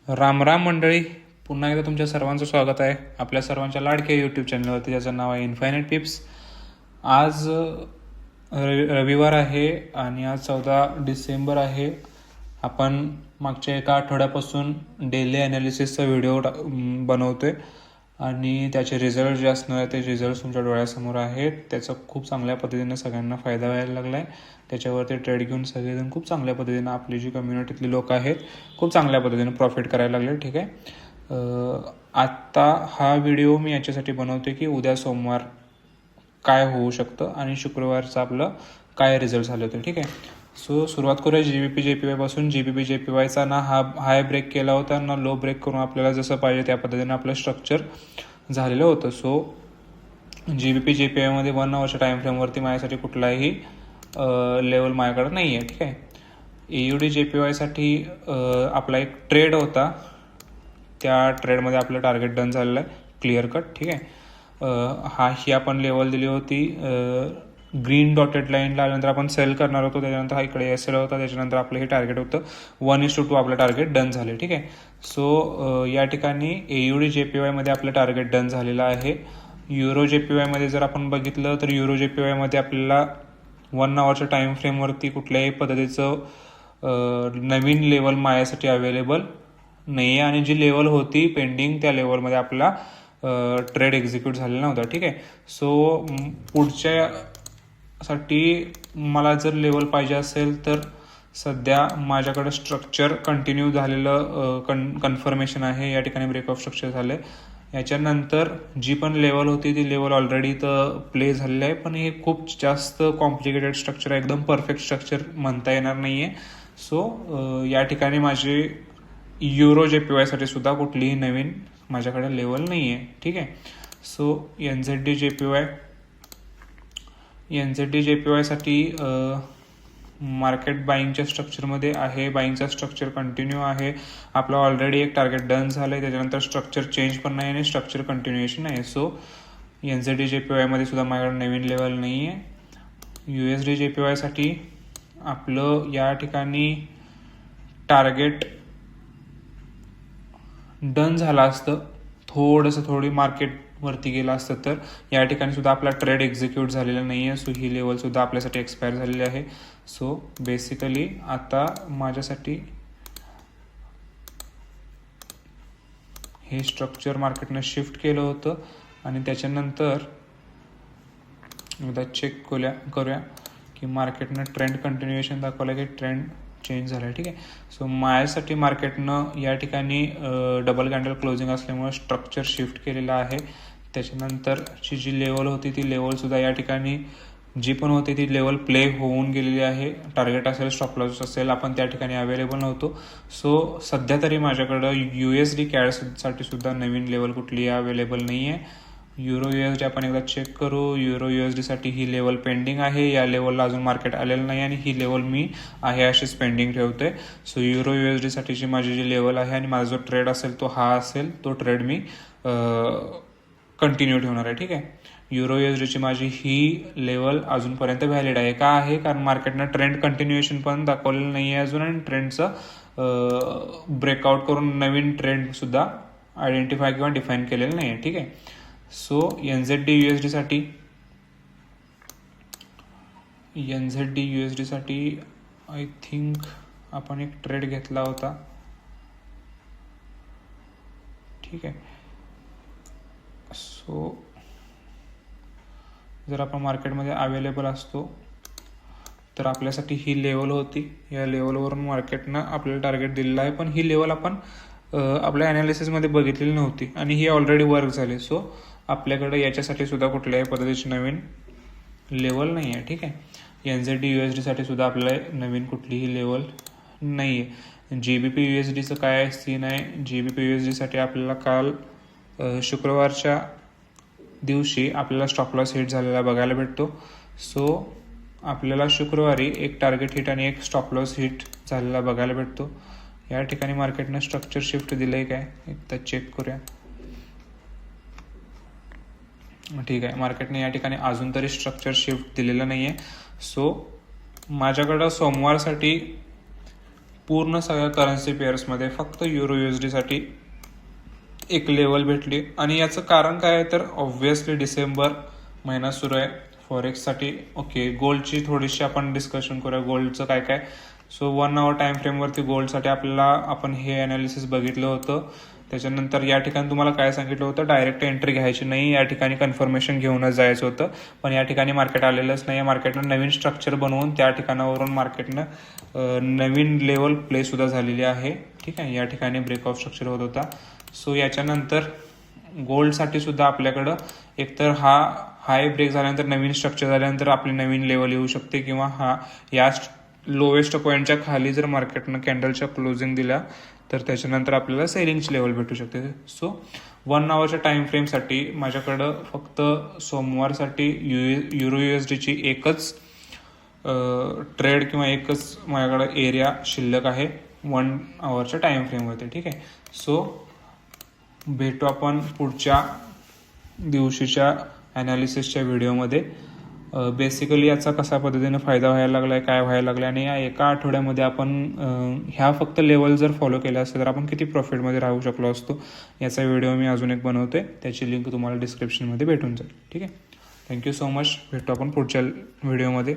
राम राम मंडळी, पुन्हा एकदा तुमच्या सर्वांचं स्वागत आहे आपल्या सर्वांच्या लाडक्या यूट्यूब चॅनलवरती, ज्याचं नाव आहे इन्फायनाइट टिप्स. आज रविवार आहे आणि आज 14 डिसेंबर आहे. आपण मागच्या एका आठवड्यापासून डेली ॲनालिसिसचा व्हिडिओ बनवतोय आणि त्याचे रिझल्ट जे असणार आहे ते रिझल्ट तुमच्या डोळ्यासमोर आहेत. त्याचा खूप चांगल्या पद्धतीने सगळ्यांना फायदा व्हायला लागला आहे. त्याच्यावरती ट्रेड घेऊन सगळेजण खूप चांगल्या पद्धतीने, आपली जी कम्युनिटीतली लोक आहेत, खूप चांगल्या पद्धतीने प्रॉफिट करायला लागले. ठीक आहे. आत्ता हा व्हिडिओ मी याच्यासाठी बनवते की उद्या सोमवार काय होऊ शकतं आणि शुक्रवारचं आपलं काय रिझल्ट झाले होते. ठीक आहे. सो सुरुवात करूया GBP JPY पासून. GBP JPYचा ना हाय ब्रेक केला होता ना लो ब्रेक करून आपल्याला जसं पाहिजे त्या पद्धतीने आपलं स्ट्रक्चर झालेलं होतं. सो GBP JPY मध्ये 1 आवरच्या टाइम फ्रेमवरती माझ्यासाठी कुठलाही लेवल माझ्याकडे नाही आहे. ठीक आहे. AUD JPY साठी आपला एक ट्रेड होता, त्या ट्रेडमध्ये आपलं टार्गेट डन झालेलं आहे, क्लिअर कट. ठीक आहे. ही आपण लेवल दिली होती ग्रीन डॉटेड लाईनला. नंतर आपण सेल करणार होतो, त्याच्यानंतर हा इकडे SL होता, त्याच्यानंतर आपलं हे टार्गेट होतं 1:2 आपलं टार्गेट डन झाले. ठीक आहे. सो या ठिकाणी AUD JPY मध्ये आपलं टार्गेट डन झालेलं आहे. युरो JPY मध्ये जर आपण बघितलं तर युरो JPY मध्ये आपल्याला 1 आवरच्या टाइम फ्रेमवरती कुठल्याही पद्धतीचं नवीन लेवल माझ्यासाठी अवेलेबल नाही आहे आणि जी लेवल होती पेंडिंग त्या लेवलमध्ये आपला ट्रेड एक्झिक्यूट झालेला नव्हता. ठीक आहे. सो पुढच्या साठी मला जर लेवल पाहिजे असेल तर सध्या माझ्याकडे स्ट्रक्चर कंटिन्यू झालेलं कन्फर्मेशन आहे. या ठिकाणी ब्रेकऑफ स्ट्रक्चर झालं आहे. याच्यानंतर जी पण लेवल होती ती लेवल ऑलरेडी तर प्ले झालेलं आहे, पण हे खूप जास्त कॉम्प्लिकेटेड स्ट्रक्चर आहे, एकदम परफेक्ट स्ट्रक्चर म्हणता येणार नाही आहे. सो या ठिकाणी माझे युरो JPY साठी सुद्धा कुठलीही नवीन माझ्याकडे लेवल नाही आहे. ठीक आहे. सो NZD JPY साठी मार्केट बाईंगच्या स्ट्रक्चरमध्ये आहे. बाईंगचा स्ट्रक्चर कंटिन्यू आहे. आपलं ऑलरेडी एक टार्गेट डन झालं आहे, त्याच्यानंतर स्ट्रक्चर चेंज पण नाही आणि स्ट्रक्चर कंटिन्युएशन आहे. सो NZD JPY मध्ये सुद्धा माझ्याकडे नवीन लेवल नाही आहे. USD JPY साठी आपलं या ठिकाणी टार्गेट डन झालं असतं, थोडी मार्केट वरती गेलं असतं तर. या ठिकाणी सुद्धा आपला ट्रेड एक्झिक्यूट झालेला नाही आहे. सो ही लेवल सुद्धा आपल्यासाठी एक्सपायर झालेली आहे. सो बेसिकली आता माझ्यासाठी हे स्ट्रक्चर मार्केटनं शिफ्ट केलं होतं आणि त्याच्यानंतर एकदा चेक करूया की मार्केटनं ट्रेंड कंटिन्युएशन दाखवलं की ट्रेंड चेंज झाला आहे. ठीक आहे. सो माझ्यासाठी मार्केटनं या ठिकाणी डबल कॅन्डल क्लोजिंग असल्यामुळे स्ट्रक्चर शिफ्ट केलेलं आहे. त्याच्यानंतरची जी लेवल होती ती लेवलसुद्धा या ठिकाणी जी पण होती ती लेवल प्ले होऊन गेलेली आहे. टार्गेट असेल, स्टॉप लॉस असेल, आपण त्या ठिकाणी अवेलेबल नव्हतो. सो सध्या तरी माझ्याकडं USD CAD सुद्धा नवीन लेवल कुठली अवेलेबल नाही आहे. युरो USD आपण एकदा चेक करू. युरो USD साठी ही लेवल पेंडिंग आहे. या लेवलला अजून मार्केट आलेलं नाही आणि ही लेवल मी आहे अशीच पेंडिंग ठेवतोय. सो युरो USD साठीची माझी जी लेवल आहे आणि माझा जो ट्रेड असेल तो हा असेल, तो ट्रेड मी कंटिन्यू ठेवणार आहे. ठीक आहे. युरो USDची माझी ही लेवल अजूनपर्यंत व्हॅलिड आहे. का आहे? कारण मार्केटनं ट्रेंड कंटिन्युएशन पण दाखवलेलं नाही आहे अजून आणि ट्रेंडचं ब्रेकआउट करून नवीन ट्रेंड सुद्धा आयडेंटिफाय किंवा डिफाईन केलेलं नाही आहे. ठीक आहे. सो NZD USD साठी आय थिंक आपण एक ट्रेड घेतला होता. ठीक आहे. सो जर आपण मार्केटमध्ये अवेलेबल असतो तर आपल्यासाठी ही लेवल होती. या लेवलवरून मार्केटनं आपल्याला टार्गेट दिलेलं आहे, पण ही लेवल आपण आपल्या ॲनालिसिसमध्ये बघितलेली नव्हती आणि ही ऑलरेडी वर्क झाली. सो आपल्याकडे याच्यासाठी सुद्धा कुठल्याही पद्धतीची नवीन लेवल नाही आहे. ठीक आहे. NZD USD साठी सुद्धा आपल्याला नवीन कुठलीही लेवल नाही आहे. GBP USDचं काय सीन आहे? GBP USD साठी आपल्याला काल शुक्रवारच्या दिवशी आपल्याला स्टॉप लॉस हिट झालेला बघायला भेटतो. सो आपल्याला शुक्रवारी एक टार्गेट हिट आणि एक स्टॉप लॉस हिट झालेला बघायला भेटतो. या ठिकाणी मार्केटनं स्ट्रक्चर शिफ्ट दिलं आहे काय एकदा चेक करूया. ठीक आहे. मार्केटने या ठिकाणी अजून तरी स्ट्रक्चर शिफ्ट दिलेलं नाही आहे. सो माझ्याकडं सोमवारसाठी पूर्ण सगळ्या करन्सी पेअर्समध्ये फक्त युरो USD एक लेवल भेटली. आणि याचं कारण काय आहे तर ऑब्व्हियसली डिसेंबर महिना सुरू आहे फॉरेक्ससाठी. ओके, गोल्डची थोडीशी आपण डिस्कशन करूया, गोल्डचं काय काय. सो 1 आवर टाइम फ्रेमवरती गोल्डसाठी आपण हे अनालिसिस बघितलं होतं. त्याच्यानंतर या ठिकाणी तुम्हाला काय सांगितलं होतं, डायरेक्ट एंट्री घ्यायची नाही, या ठिकाणी कन्फर्मेशन घेऊनच जायचं होतं. पण या ठिकाणी मार्केट आलेलंच नाही. मार्केटनं नवीन स्ट्रक्चर बनवून त्या ठिकाणावरून मार्केटनं नवीन लेवल प्ले सुद्धा झालेली आहे. ठीक आहे, या ठिकाणी ब्रेकआउट स्ट्रक्चर होत होता. सो याच्यानंतर गोल्डसाठी सुद्धा आपल्याकडं एकतर हा हाय ब्रेक झाल्यानंतर नवीन स्ट्रक्चर झाल्यानंतर आपली नवीन लेवल येऊ शकते, किंवा या लोवेस्ट पॉईंटच्या खाली जर मार्केटनं कॅन्डलच्या क्लोजिंग दिल्या तर त्याच्यानंतर आपल्याला सेलिंगची लेवल भेटू शकते. सो 1 आवरच्या टाइम फ्रेमसाठी माझ्याकडं फक्त सोमवारसाठी युरो USDची एकच ट्रेड किंवा एकच माझ्याकडं एरिया शिल्लक आहे 1 आवरच्या टाइम फ्रेमवरती. ठीक आहे, सो भेटू आपण पुढच्या दिवशीच्या ॲनालिसिसच्या व्हिडिओमध्ये. बेसिकली याचा कसा पद्धतीने फायदा व्हायला लागला आहे, काय व्हायला लागला आहे, आणि या एका आठवड्यामध्ये आपण ह्या फक्त लेवल जर फॉलो केला असतं तर आपण किती प्रॉफिटमध्ये राहू शकलो असतो, याचा व्हिडिओ मी अजून एक बनवतोय. त्याची लिंक तुम्हाला डिस्क्रिप्शनमध्ये भेटून जाईल. ठीक आहे, थँक्यू सो मच. भेटू आपण पुढच्या व्हिडिओमध्ये.